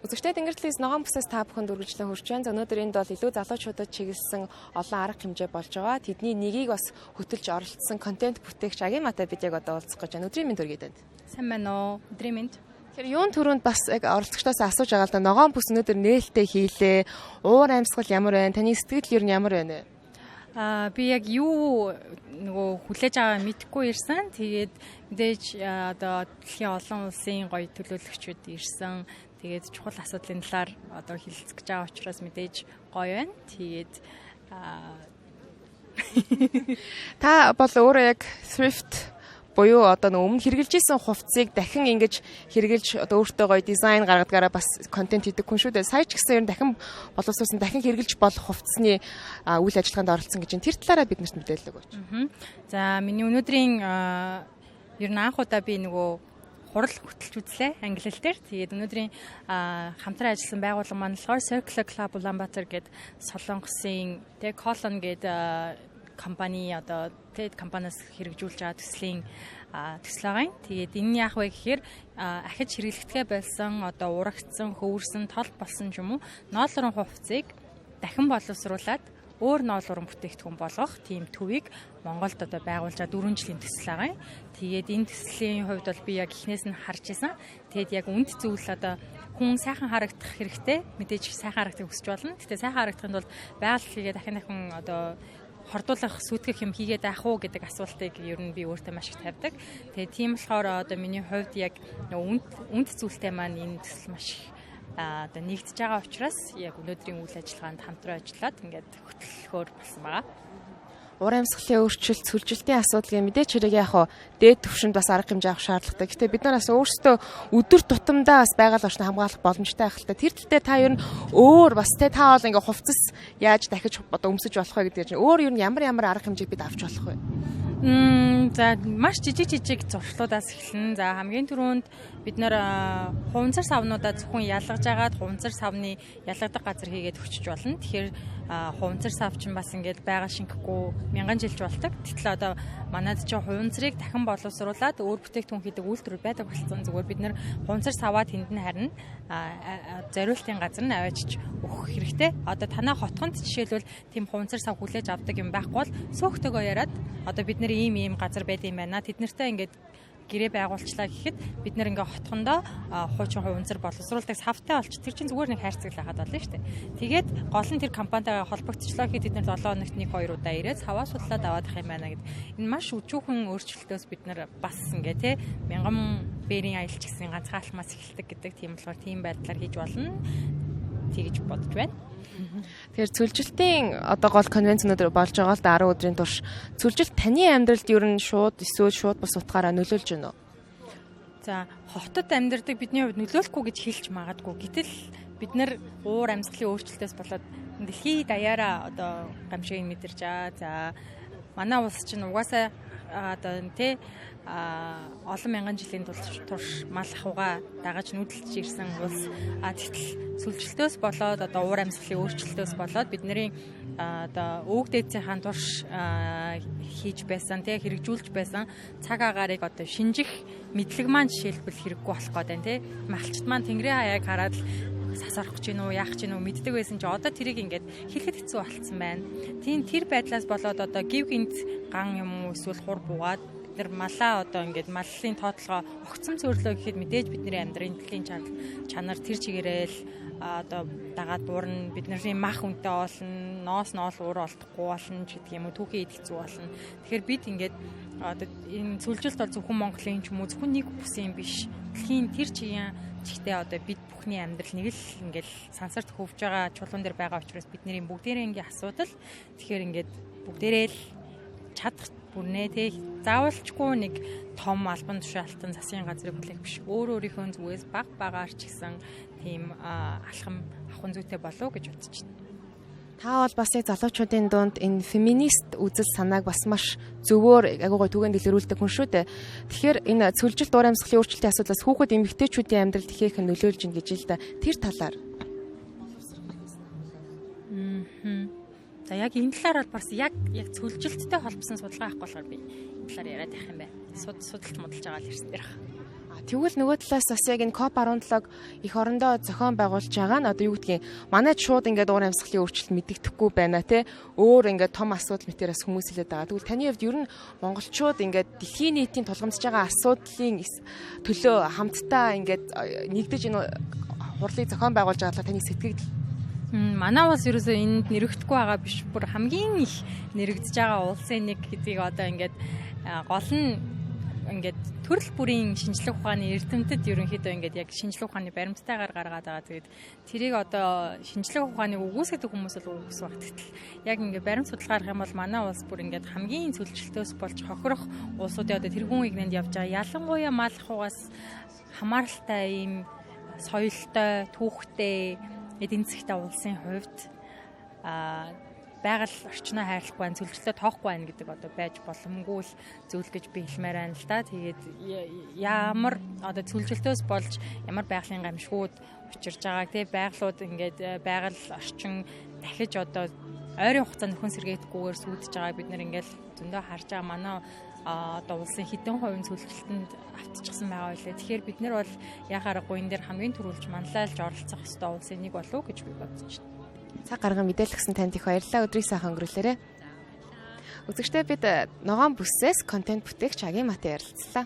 Үзэгчтэй Тэнгэр-телевиз ногоон бүсээс та бүхэнд үргэлжлэн хүрч байна. Өнөөдөр энд бол илүү залуучуудад чиглэсэн олон арга хэмжээ болж байгаа. Тэдний нэгийг бас хөтөлж оролцсон контент бүтээгч Агиматай бид яг одоо уулзах гэж байна. Өдрийн мэнд төргийд байна. Сайн байна уу? Өдрийн мэнд. Тэгэхээр юун түрүүнд бас яг оролцогчдоос асууж байгаа л да ногоон бүс өнөөдөр нээлттэй хийлээ. Уур амьсгал ямар байна? Таны сэтгэл ер нь ямар байна вэ? Би яг юу нөгөө хүлээж байгаа мэдэхгүй ирсэн. Тэгээд мэдээж одоо дэлхийн олон улсын гоё төлөөлөгчид ирсэн. Тэгээд чухал асуудлын талаар одоо хэлэлцэж байгаа учраас мэдээж гоё байна. Тэгээд та бол өөрөө яг thrift буюу одоо өмнө хэрэгжилж исэн хувцсыг дахин ингэж хэрэгжилж одоо өөртөө гоё дизайн гаргадгаараа бас контент хийдэг хүн шүү дээ. Сая ч гэсэн ер нь дахин боловсруулсан дахин хэрэгжилж болох хувцсны үйл ажиллагаанд оролцсон гэж энэ тэр талаараа биднэрт мэдээлэл өгөөч. За миний өнөөдрийн ер нь анх удаа би нөгөө хурал хөтөлж үзлээ англи хэлээр. Тэгээд өнөөдрийн хамтран ажилласан байгууллага маань болохоор Circular Club Улаанбаатар гээд Солонгосын Colon гээд компани одоо TED компаниас хэрэгжүүлж байгаа төслийн төсөл байгаа юм. Тэгээд энэ яах вэ гэхээр ахиж хэрэглэгдэхээ болсон одоо урагдсан, хөвөрсөн, тол болсон ч юм уу ноолорон хувцсыг дахин боловсруулад өөр ноолорон бүтээгдэхүүн болгох тийм төвийг Монголд одоо байгуулж байгаа 4 жилийн төсөл байгаа юм. Тэгээд энэ төслийн хувьд бол би яг эхнээс нь харж исэн. Тэгээд яг үнд зүйл одоо хүн сайхан харагдах хэрэгтэй. Мэдээж сайхан харагдахыг хүсэж болно. Гэтэ сайхан харагдахын тулд байгаль хийгээ дахин одоо хордуулах сүйтгэх юм хийгээд авах уу гэдэг асуултыг ер нь би өөртөө маш их тавьдаг. Тэгээ тийм болохоор одоо миний хувьд яг үнд зүйлтэй маань энэ төсөл маш их одоо нэгдэж байгаа учраас яг өнөөдрийн үйл ажиллагаанд хамтран ажиллаад ингээд хөтлөхөөр болсон байгаа. Уур амьсгалын өөрчлөлт, сүлжилтийн асуудал мэдээч хэрэг яг хаа дээд түвшинд бас арга хэмжээ авах шаардлагатай. Гэтэ бид нар бас өөрсдөө өдөр тутамдаа бас байгаль орчныг хамгаалах боломжтой байх л та. Тэр тэлтэй та ер нь өөр бас та бол ингээ хувцас яаж дахиж одоо өмсөж болох вэ гэдэг чинь өөр ер нь ямар арга хэмжээг бид авч болох вэ? За маш жижиг зуршлуудаас эхэлнэ. За хамгийн түрүүнд бид нар хуванцар савнуудаа зөвхөн ялгаж агаад хуванцар савны ялгадаг газар хийгээд өчөж болно. Тэгэхээр хуванцар сав чинь бас ингээд байгаль шингэхгүй мянган жилж болдог. Гэтэл одоо манайд чинь хуванцрыг дахин боловсруулад өөр бүтээгдэхүүн хийдэг үйлдвэр байдаг болсон. Зүгээр бид нар хуванцар саваа тэнд нь харин зориултын газар нь аваачиж өгөх хэрэгтэй. Одоо танаа хотгонд жишээлбэл тийм хуванцар сав хүлээж авдаг юм байхгүй бол сөөхтөгөө яриад одоо бид нар ийм газар байд юм байна. Тэд нартай ингээд гэрээ байгуулчлаа гэхэд бид нэр ингээ хотхондоо хуучин хуванцар боловсруулдаг савтай болч тэр чинь зүгээр нэг хайрцаглал хаад болно шүү дээ. Тэгээд гол нь тэр компанитайгаа холбогдчихлоо гэхэд бид нар 7 хоногт 1-2 удаа ирээд саваа судлаад аваад ах юм байна гэд. Энэ маш өчүүхэн өөрчлөлтөөс бид нар бас ингээ те мянган бэрийн аялал ч гэсэн ганцхан алмаас эхэлдэг гэдэг тийм болохоор тийм байдлаар хийж болно. Тэгж бодож байна. Тэгэхээр цүлжилтийн одоо гол конвенцнууд болж байгаа л да 10 өдрийн турш цүлжилт таны амьдралд ер нь шууд бус утгаараа нөлөөлж байна уу? За хотод амьдардаг бидний хувьд нөлөөлөхгүй гэж хэлж магадгүй. Гэтэл бид нар уур амьсгалын өөрчлөлтөөс болоод дэлхийд даяараа одоо гамшиг мэдэрч байгаа. За манай улс чинь угаасаа одоо тэ олон мянган жилийн турш мал ахуйгаа дагаж нүүдэлж ирсэн улс. Тэгтэл сүлжилтөөс болоод одоо уур амьсгалын өөрчлөлтөөс болоод бидний одоо өвөг дээдсийн турш хийж байсан тий хэрэгжүүлж байсан цаг агаарыг одоо шинжих мэдлэг маань жишээлбэл хэрэггүй болох гээд байна тий. Малчт маань тэнгэрийн хаяг хараад сасарах гэж гинөө яах гэж гинөө мэддэг байсан чи одоо тэрийг ингээд хэлэхэд хэцүү болцсон байна. Тийм тэр байдлаас болоод одоо гів гинт ган юм уу эсвэл хур буугаад тэр малаа одоо ингээд маллын тоотлогоо огцом цөөрлөө гэхэд мэдээж бидний амьдралын дэлхийн чанар тэр чигээрэл одоо дагаад дуурна бидний мах үнэтэй болно, ноос уур олдохгүй болно гэдэг юм уу түүхий идэлцүү болно. Тэгэхээр бид ингээд одоо энэ сүлжилт бол зөвхөн Монголын ч юм уу зөвхөн нэг бүсийн биш. Дэлхийн тэр чигийн чигтээ одоо бид бүхний амьдрал нэг л ингээд сансарт хөвж байгаа чулуун дээр байгаа учраас бидний бүгдээрээ ингээд асуудал. Тэгэхээр ингээд бүгдээрээ л чадах бүрнээ тий заавалчгүй нэг том албан тушаалтан засгийн газрыг хүлээх биш. Өөрийнхөө зүгээс баг багаар ч гэсэн тийм алхам ахын зүйтэй болов гэж бодож байна. Та бол бас яг залуучуудын дунд энэ феминист үзэл санааг бас маш зөвөр агуу гой түгээн дэлгэрүүлдэг хүн шүү дээ. Тэгэхээр энэ цүлжилт уур амьсгалын өөрчлөлтийн асуудлаас хүүхэд эмэгтэйчүүдийн амьдралд ихээхэн нөлөөлж ин гэж л да. Тэр талаар. За яг энэ талаар бол бас яг цүлжилттэй холбосон судалгаа авах болохоор би энэ талаар яриад байх юм байна. Судалт модалж байгаа л ирсэн дээрх. Тэгвэл нөгөө талаас бас яг энэ COP17-г их орондоо зохион байгуулж байгаа нь одоо юу гэдгийг манайд шууд ингээд уур амьсгалын өөрчлөлт мэдэгдэхгүй байна те. Өөр ингээд том асуудал мэтэрээс хүмүүс хэлээд байгаа. Тэгвэл таны хувьд ер нь монголчууд ингээд дэлхийн нийтийн тулгамдж байгаа асуудлын төлөө хамтдаа ингээд нэгдэж энэ хурлыг зохион байгуулж байгаа талаар таны сэтгэл манай улс ерөөсөө энд нэрэгдэхгүй байгаа биш бүр хамгийн их нэрэгдэж байгаа улсын нэг гэдгийг одоо ингээд гол нь ингээд төрөл бүрийн шинжлэх ухааны эрдэмтэд ерөнхийдөө ингээд яг шинжлэх ухааны баримттайгаар гаргаад байгаа. Тэгээд тэрийг одоо шинжлэх ухааныг үгүйсгдэг хүмүүс бол үгүйс багтгал. Яг ингээд баримт судалгаа гаргах юм бол манай улс бүр ингээд хамгийн цөлжилтөөс болж хохирох улсуудын одоо тэргүүн игнэнд явж байгаа. Ялангуяа мал ахуйгаас хамааралтай ийм соёлтой, түүхтэй эдийн засгийн улсын хувьд байгаль орчноо хайрлахгүй байна, цөлжилтөд тоохгүй байна гэдэг одоо байж боломгүй л зүйл гэж би хэлмээр байна л да. Тэгээд ямар одоо цөлжилтөөс болж ямар байгалийн гамшгууд учирж байгааг тий байгалууд ингээд байгаль орчин дахиж одоо ойрын хугацаанд нөхөн сэргээдгүйгээр сүйдэж байгааг бид нэр ингээд зөндөө харж байгаа. Манай одоо улсын хэдэн хувийн цөлжилтөнд автчихсан байгаа байлээ. Тэгэхээр бид нар бол яхаарахгүй энэ дээр хамгийн түрүүлж манлайлж оролцох ёстой улсын нэг болов уу гэж би бодож байна. Цаг гарган мэдээлэл өгсөн танд их баярлалаа. Өдрийг сайхан өнгөрүүлээрэй. Үзэгчдээ бид ногоон бүсээс контент бүтээгч Агийн Мат ярилцлаа.